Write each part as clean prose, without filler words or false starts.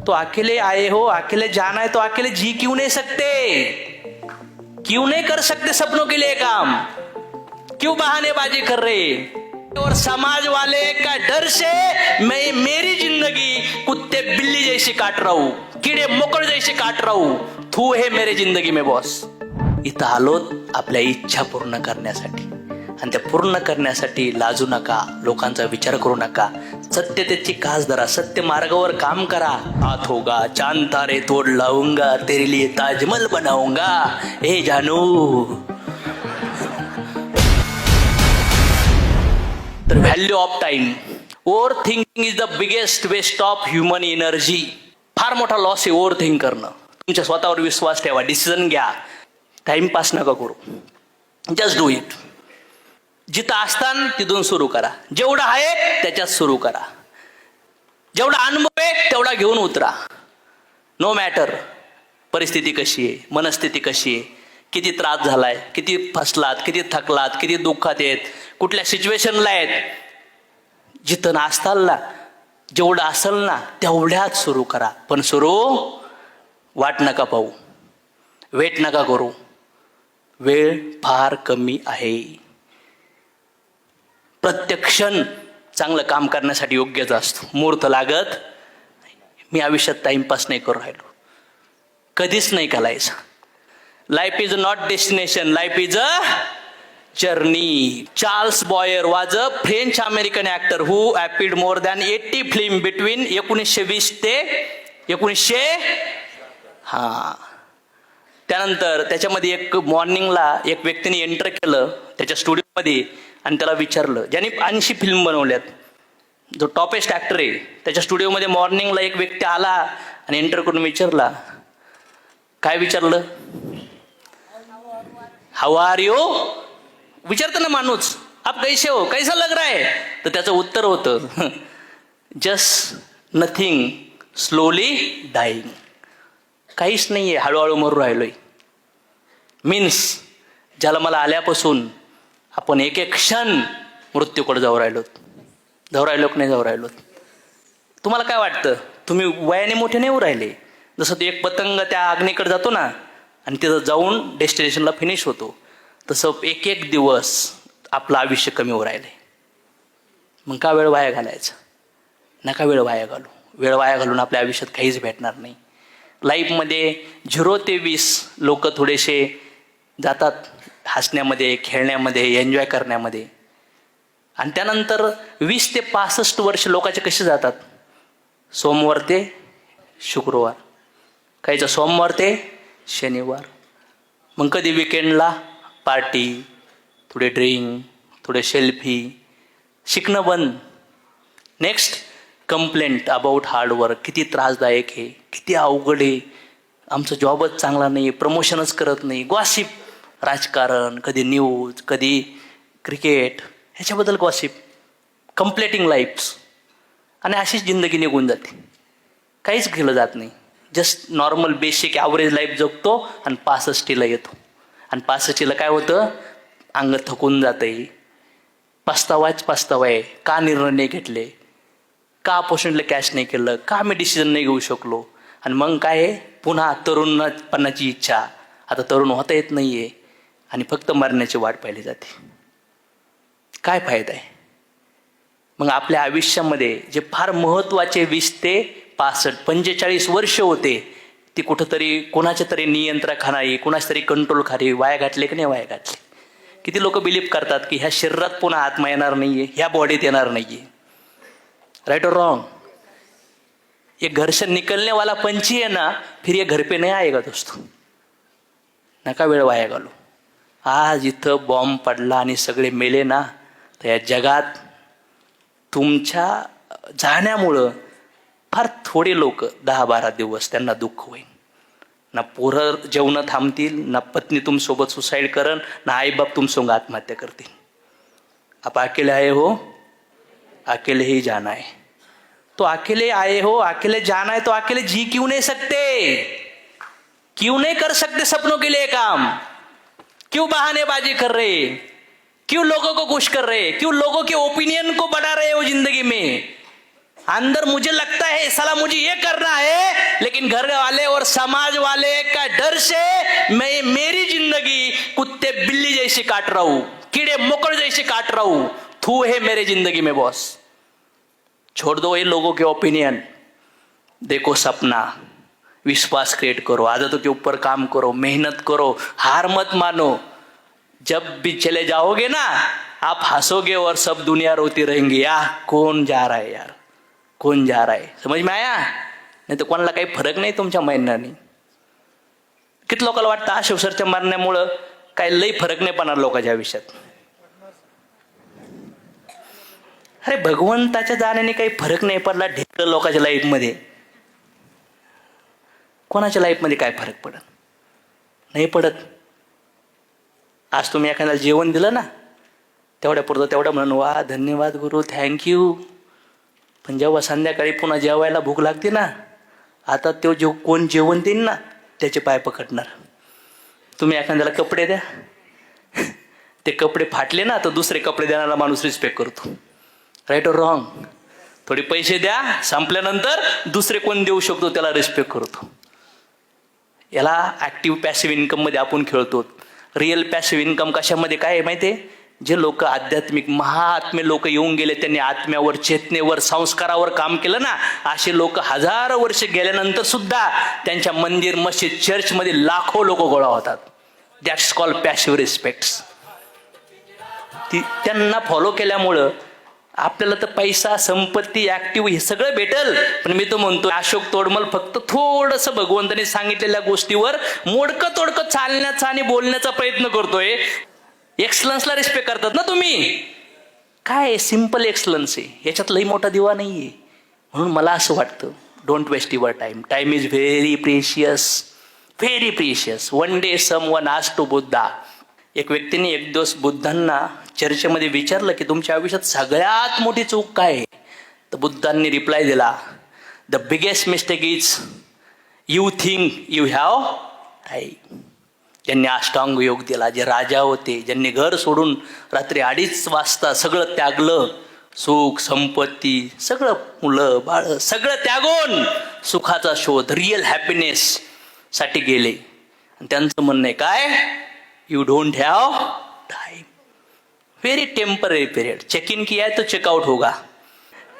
तो अकेले आए हो, अकेले जाना है तो अकेले जी क्यों नहीं सकते? क्यों नहीं कर सकते सपनों के लिए काम? क्यों बहानेबाजी कर रहे? और समाज वाले का डर से मैं मेरी जिंदगी कुत्ते बिल्ली जैसी काट रहा हूं, कीड़े मकोड़ जैसे काट रहा हूं. तू है मेरी जिंदगी में बॉस. इथं आलोत आपल्या इच्छा पूर्ण करण्यासाठी, आणि त्या पूर्ण करण्यासाठी लाजू नका, लोकांचा विचार करू नका. सत्यतेची कास धरा, सत्य मार्गावर काम करा. हात होगा चांद तारे तोड़ लाऊंगा, तेरे लिए ताजमहल बनाऊंगा. ए जानू. तर value of time. Overthinking is the biggest waste of human energy. फार मोठा लॉस आहे ओव्हर थिंक करणं. तुमच्या स्वतःवर विश्वास ठेवा, डिसिजन घ्या, टाइमपास नका करू. Just do it. जिथं असताना तिथून सुरू करा. जेवढं आहे त्याच्यात सुरू करा. जेवढा अनुभव आहे तेवढा घेऊन उतरा. नो मॅटर परिस्थिती कशी आहे, मनस्थिती कशी आहे, किती त्रास झालाय, किती फसलात, किती थकलात, किती दुःखात आहेत, कुठल्या सिच्युएशनला आहेत. जिथं असताल ना, जेवढं असेल ना तेवढ्याच सुरू करा. पण सुरू वाट नका पाहू, वेट नका करू. वेळ फार कमी आहे. प्रत्येक क्षण चांगलं काम करण्यासाठी योग्यच असतो. मुहूर्त लागत. मी आयुष्यात टाइमपास नाही करू राहिलो, कधीच नाही घालायचं. Life is not destination, life is a journey. Charles Boyer was a French American actor who appeared more than 80 film between 1920 ते 1900. हा. त्यानंतर त्याच्यामध्ये एक मॉर्निंगला एक व्यक्तीने एंटर केलं त्याच्या स्टुडिओमध्ये आणि त्याला विचारलं, ज्याने 80 फिल्म बनवल्यात, जो टॉपेस्ट ऍक्टर आहे, त्याच्या स्टुडिओमध्ये मॉर्निंगला एक व्यक्ती आला आणि एंटर करून विचारला. काय विचारलं? हाऊ आर यू विचारतो ना माणूस, आप कैसे हो, कैसा लग रहा है? तर त्याचं उत्तर होतं, जस्ट नथिंग, स्लोली डाईंग. काहीच नाहीये, हळूहळू मरू राहिलोय. मीन्स ज्याला मला आल्यापासून आपण एक एक क्षण मृत्यूकडे जाऊ राहिलो की नाही जाऊ राहिलो? तुम्हाला काय वाटतं? तुम्ही वयाने मोठे नाही होऊ राहिले? जसं ते एक पतंग त्या अग्नीकडे जातो ना आणि तिथं जाऊन डेस्टिनेशनला फिनिश होतो, तसं एक एक दिवस आपलं आयुष्य कमी होऊ राहिले. मग का वेळ वाया घालायचा? नका वेळ वाया घालू. वेळ वाया घालून आपल्या आयुष्यात काहीच भेटणार नाही. लाईफमध्ये 0 ते 20 लोक थोडेसे जातात हसण्यामध्ये, खेळण्यामध्ये, एन्जॉय करण्यामध्ये. आणि त्यानंतर 20 ते 65 वर्ष लोकांचे कसे जातात? सोमवार ते शुक्रवार, काहीचं सोमवार ते शनिवार. मग कधी विकेंडला पार्टी, थोडे ड्रिंक, थोडे सेल्फी. शिकणं बंद. Next complaint about hard work. किती त्रासदायक आहे, किती अवघड आहे, आमचा जॉबच चांगला नाही, प्रमोशनच करत नाही. गॉसिप, राजकारण, कधी न्यूज, कधी क्रिकेट, ह्याच्याबद्दल गॉसिप. कंप्लेटिंग लाईफ्स. आणि अशीच जिंदगी निघून जाते, काहीच केलं जात नाही. Just normal basic average life जगतो आणि 65ला येतो. आणि 65ला काय होतं? अंग थकून जातंय. पस्तावा आहे. का निर्णय नाही घेतले, का ऑपॉर्च्युनिटीला कॅश नाही केलं, का मी डिसिजन नाही घेऊ शकलो. आणि मग काय आहे? पुन्हा तरुणपणाची इच्छा. आता तरुण होता येत नाहीये आणि फक्त मरण्याची वाट पाहिली जाते. काय फायदा आहे? मग आपल्या आयुष्यामध्ये जे फार महत्त्वाचे 20 ते 65 45 वर्ष होते, ती कुठंतरी कोणाच्या तरी नियंत्रणाखाली, कोणाच्या तरी कंट्रोलखाली वाया घातले की नाही वाया घातले? किती लोक बिलीव्ह करतात की ह्या शरीरात पुन्हा आत्मा येणार नाहीये, ह्या बॉडीत येणार नाहीये. राइट और रॉन्ग? ये घर से निकलने वाला पंछी है ना, फिर ये घर पे नहीं आएगा दोस्तों. नका वेळ वाया घालू. आज इथं बॉम्ब पडला आणि सगळे मेले ना, तर या जगात तुमच्या जाण्यामुळं फार थोडे लोक 10-12 दिवस त्यांना दुःख होईल. ना पोरं जेवणं थांबतील, ना पत्नी तुमसोबत सुसाईड करन, ना आईबाप तुमसोबत आत्महत्या करतील. आप अकेले आए हो, अकेले ही जाना है. तो अकेले आए हो, अकेले जाना है, तो अकेले जी क्यों नहीं सकते? क्यों नहीं कर सकते सपनों के लिए काम? क्यों बहानेबाजी कर रहे? क्यों लोगों को खुश कर रहे? क्यों लोगों के ओपिनियन को बढ़ा रहे हो जिंदगी में? अंदर मुझे लगता है साला मुझे ये करना है, लेकिन घर वाले और समाज वाले का डर से मैं मेरी जिंदगी कुत्ते बिल्ली जैसी काट रहा हूं, कीड़े मकोड़ जैसी काट रहा हूं। थू है मेरे जिंदगी में बॉस। छोड़ दो ये लोगों के ओपिनियन, देखो सपना, विश्वास क्रिएट करो, आदतों के ऊपर काम करो, मेहनत करो, हार मत मानो। जब भी चले जाओगे ना आप हंसोगे और सब दुनिया रोती रहेंगी, यार कौन जा रहा है, यार कौन जा रहा है। समझ में आया? नाही तर कोणाला काही फरक नाही तुमच्या म्हणण्याने. किती लोकांना वाटतं अशोक सरच्या मरण्यामुळं काही लई फरक नाही पडणार लोकांच्या आयुष्यात. अरे भगवंताच्या जाण्याने काही फरक नाही पडला ढेकळ लोकांच्या लाईफमध्ये. कोणाच्या लाईफमध्ये काय फरक पडत नाही पडत. आज तुम्ही एखाद्याला जेवण दिलं ना तेवढ्या पुरतं तेवढं म्हणून वा धन्यवाद गुरु थँक्यू. पण जेव्हा संध्याकाळी पुन्हा जेवायला भूक लागते ना, आता तो कोण जेवण देईन ना त्याचे पाय पकडणार. तुम्ही एखाद्याला कपडे द्या, ते कपडे फाटले ना तर दुसरे कपडे देणारा माणूस रिस्पेक्ट करतो. राईट और रॉंग? थोडे पैसे द्या, संपल्यानंतर दुसरे कोण देऊ शकतो त्याला रिस्पेक्ट करतो. याला ऍक्टिव्ह पॅसिव्ह इन्कम मध्ये आपण खेळतो. रिअल पॅसिव्ह इन्कम कशामध्ये काय आहे माहिती आहे? जे लोक आध्यात्मिक महात्मे लोक येऊन गेले, त्यांनी आत्म्यावर, चेतनेवर, संस्कारावर काम केलं ना, असे लोक हजारो वर्ष गेल्यानंतर सुद्धा त्यांच्या मंदिर, मस्जिद, चर्चमध्ये लाखो लोक गोळा होतात. That's called passive respect. त्यांना फॉलो केल्यामुळं आपल्याला तर पैसा, संपत्ती, ऍक्टिव्ह हे सगळं भेटल. पण मी तो म्हणतो अशोक तोडमल फक्त थोडंसं भगवंतांनी सांगितलेल्या गोष्टीवर मोडकं तोडकं चालण्याचा आणि बोलण्याचा प्रयत्न करतोय. एक्सलन्सला रिस्पेक्ट करतात ना तुम्ही. काय सिम्पल एक्सलन्स आहे, याच्यात लई मोठा दिवा नाहीये. म्हणून मला असं वाटतं don't waste your time. Time is very precious, very precious. One day someone asked to Buddha. एक व्यक्तीने एक दिवस बुद्धांना चर्चेमध्ये विचारलं की तुमच्या आयुष्यात सगळ्यात मोठी चूक काय आहे? तर बुद्धांनी रिप्लाय दिला, the biggest mistake is you think you have time. त्यांनी अष्टांग योग दिला. जे राजा होते, ज्यांनी घर सोडून रात्री 2:30 वाजता सगळं त्यागलं, सुख, संपत्ती, सगळं, मुलं बाळ सगळं त्यागून सुखाचा शोध, रिअल हॅपीनेस साठी गेले. आणि त्यांचं म्हणणं आहे काय? You don't have time, very temporary period. Check in किया है तो चेकआउट होगा,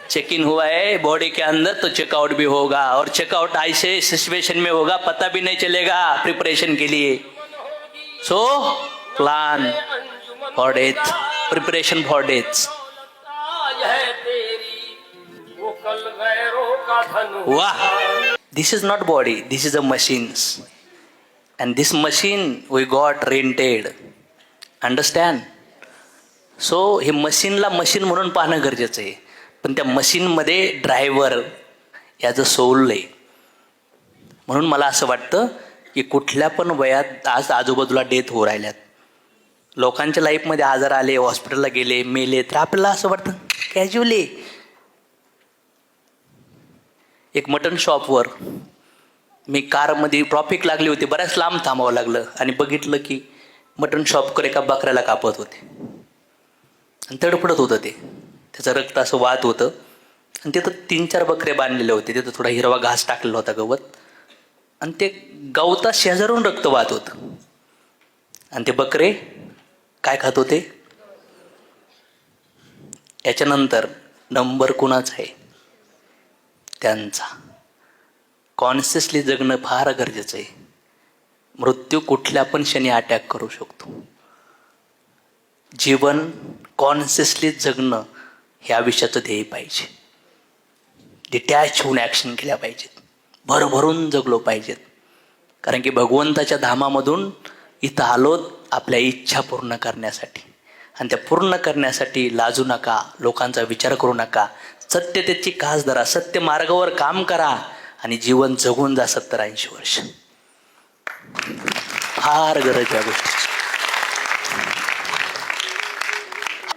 चेक इन हुआ है बॉडी के अंदर तो चेकआउट भी होगा. और चेकआउट ऐसे सिचुएशन में होगा पता भी नहीं चलेगा प्रिपरेशन के लिए. So plan for death, preparation for death. वाह, this is not body, this is a machines. And this machine we got rented. Understand? So हे मशीनला मशीन म्हणून पाहणं गरजेचं आहे. पण त्या मशीनमध्ये ड्रायव्हर याचं सोल आहे. म्हणून मला असं वाटतं की कुठल्या पण वयात आज आजूबाजूला डेथ होऊ राहिल्यात. लोकांच्या लाईफमध्ये आजार आले, हॉस्पिटलला गेले, मेले, तर आपल्याला असं वाटतं कॅज्युअली. एक मटन शॉपवर मी कारमध्ये ट्रॉफिक लागली होती, बऱ्याच लांब थांबावं लागलं आणि बघितलं की मटन शॉपकर एका बकऱ्याला कापत होते आणि तडफडत होतं ते. त्याचं रक्त असं वाहत होतं आणि तिथं 3-4 बकरे बांधलेले होते. तिथं थोडा हिरवा घास टाकलेला होता, गवत, आणि ते गवता शेजारून रक्त वाहत होतं. आणि ते बकरे काय खात होते? याच्यानंतर नंबर कुणाचा आहे? त्यांचा. कॉन्शियसली जगणं फार गरजेचं आहे. मृत्यू कुठल्या पण क्षणी अटॅक करू शकतो. जीवन कॉन्शियसली जगणं हे आयुष्याचं ध्येय पाहिजे. डिटॅच होऊन ॲक्शन केल्या पाहिजेत, भरभरून जगलो पाहिजेत. कारण की भगवंताच्या धामामधून इथं आलोत आपल्या इच्छा पूर्ण करण्यासाठी. आणि त्या पूर्ण करण्यासाठी लाजू नका, लोकांचा विचार करू नका, सत्यतेची कास धरा, सत्य मार्गावर काम करा आणि जीवन जगून जा 70-80 वर्ष. फार गरज या गोष्टीची.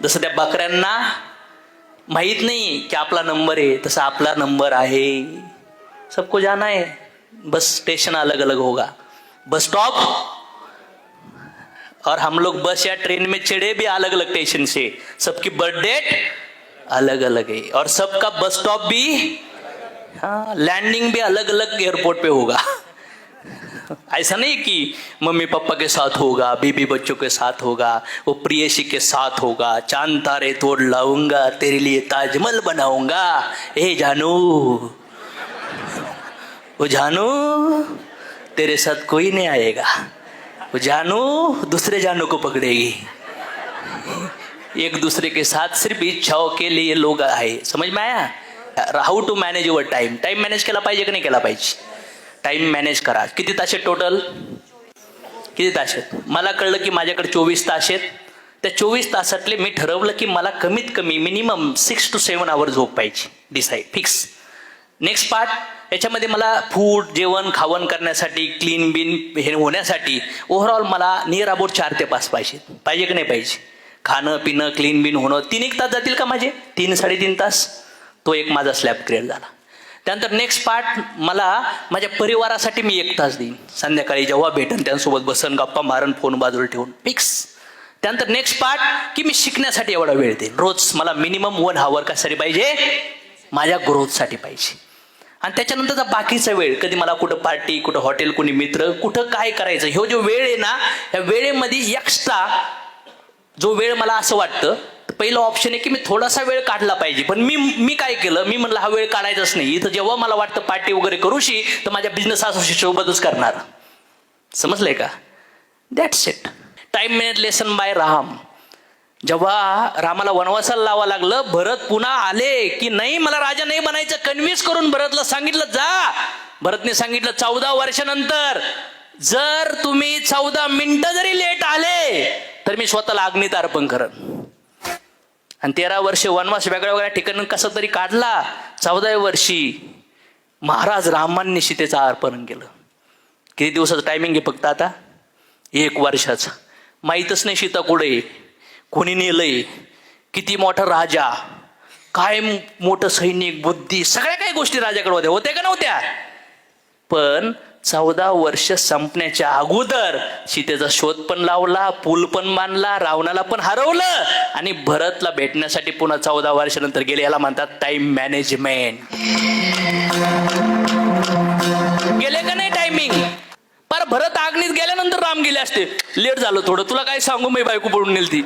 जसं त्या बकऱ्यांना माहित नाही की आपला नंबर आहे, तसा आपला नंबर आहे. सबको जाना है, बस स्टेशन अलग अलग होगा, बस स्टॉप. और हम लोग बस या ट्रेन में चढ़े भी अलग अलग स्टेशन से, सबकी बर्थ डेट अलग अलग है और सबका बस स्टॉप भी, हाँ, लैंडिंग भी अलग अलग एयरपोर्ट पे होगा। ऐसा नहीं कि मम्मी पापा के साथ होगा, बीबी बच्चों के साथ होगा, वो प्रियसी के साथ होगा, चांद तारे तोड़ लाऊंगा, तेरे लिए ताजमहल बनाऊंगा, ए जानू, वो जानू तेरे साथ कोई नहीं आएगा, वो जानू दूसरे जानू को पकड़ेगी। एक दूसरे के साथ सिर्फ इच्छाओं के लिए लोग आए। समझ में आया? How to manage your time. Time manage केला पाहिजे की नाही केला पाहिजे? टाइम मॅनेज करा. किती तास आहेत टोटल? किती तास आहेत? मला कळलं की माझ्याकडे 24 तास आहेत. त्या 24 तासातले मी ठरवलं की मला कमीत कमी मिनिमम 6 to 7 आवर झोप पाहिजे. Decide, fix. नेक्स्ट पार्ट, याच्यामध्ये मला फूड, जेवण खावण करण्यासाठी, क्लीन बिन हे होण्यासाठी ओव्हरऑल मला नियर अबाउट 4 ते 5 पाहिजे. पाहिजे की नाही पाहिजे? खाणं पिणं क्लीन बिन होणं 3-1 तास जातील का माझे? 3-3.5 तास. तो एक माझा स्लॅब क्रिएट झाला. त्यानंतर नेक्स्ट पार्ट, मला माझ्या परिवारासाठी मी 1 तास देईन. संध्याकाळी जेव्हा भेटन त्यांसोबत बसन, गप्पा मारन, फोन बाजूला ठेवून, फिक्स. त्यानंतर नेक्स्ट पार्ट की मी शिकण्यासाठी एवढा वेळ देईन. रोज मला मिनिमम 1 आवर कशासाठी पाहिजे? माझ्या ग्रोथसाठी पाहिजे. आणि त्याच्यानंतरचा बाकीचा वेळ, कधी मला कुठं पार्टी, कुठं हॉटेल, कोणी मित्र, कुठं काय करायचं, ह्यो जो वेळ आहे ना, या वेळेमध्ये एक्स्ट्रा जो वेळ मला असं वाटतं, पहिलं ऑप्शन आहे की मी थोडासा वेळ काढला पाहिजे. पण मी काय केलं, मी म्हणलं हा वेळ काढायचाच नाही. इथं जेव्हा मला वाटतं पार्टी वगैरे करूशी, तर माझ्या बिझनेस असोसिएशन सोबतच करणार. समजलंय का? That's it. Time manage lesson bye Ram. जेव्हा रामाला वनवासाला लावा लागलं, भरत पुन्हा आले की नाही मला राजा नाही बनायचं, कन्व्हिन्स करून भरतला सांगितलं जा. भरतने सांगितलं 14 वर्षानंतर जर तुम्ही 14 मिनिटं जरी लेट आले तर मी स्वतःला अग्नीत अर्पण करन. आणि 13 वर्ष वनवास वेगळ्या वेगळ्या ठिकाणी कसं तरी काढला. 14व्या वर्षी महाराज रामांनी सीतेचं अर्पण केलं. किती दिवसाचं टायमिंग आहे फक्त आता? 1 वर्षाचं. माहीतच नाही सीता कुठे, कोणी नेलंय, किती मोठा राजा, काय मोठं सैनिक, बुद्धी, सगळ्या काही गोष्टी राजाकडे होत्या का नव्हत्या? पण 14 वर्ष संपण्याच्या अगोदर सीतेचा शोध पण लावला, पूल पण बांधला, रावणाला पण हरवलं आणि भरतला भेटण्यासाठी पुन्हा 14 वर्षानंतर गेले. याला म्हणतात टाइम मॅनेजमेंट. गेले का नाही टायमिंग? पर भरत आग्नीत गेल्यानंतर राम गेले असते. लेट झालं थोडं, तुला काय सांगू, मी बायको पडून नेलती.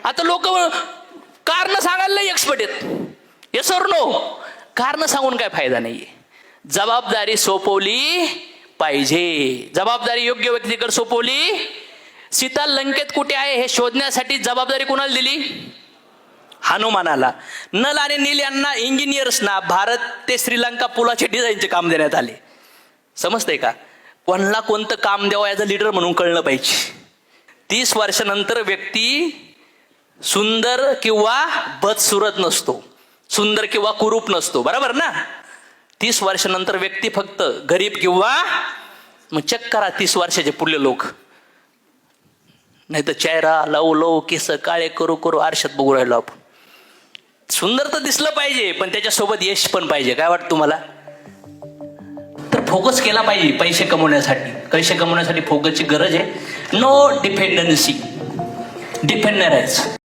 आता लोक कारण सांगायला एक्सपर्ट आहेत. येस और नो? कारण सांगून काय फायदा नाहीये. जबाबदारी सोपवली पाहिजे. जबाबदारी योग्य व्यक्तीकडे सोपवली. सीता लंकेत कुठे आहे हे शोधण्यासाठी जबाबदारी कोणाला दिली? हनुमानाला. नल आणि नील यांना इंजिनियर्सना भारत ते श्रीलंका पुलाचे डिझाईनचे काम देण्यात आले. समजतंय का? कोणाला कोणतं काम द्यावं याचं लीडर म्हणून कळलं पाहिजे. 30 वर्षानंतर व्यक्ती सुंदर किंवा बदसूरत नसतो, सुंदर किंवा कुरूप नसतो, बरोबर ना? 30 वर्षानंतर व्यक्ती फक्त गरीब किंवा, मग चेक करा 30 वर्षाचे पुढले लोक. नाही तर चेहरा लव केस काळे करू करू आरशात बघू राहिलो आपण. सुंदर तर दिसलं पाहिजे, पण त्याच्यासोबत यश पण पाहिजे. काय वाटतं तुम्हाला? तर फोकस केला पाहिजे पैसे कमवण्यासाठी. पैसे कमवण्यासाठी फोकसची गरज आहे. No dependency. डिपेंड नाही राहायचं.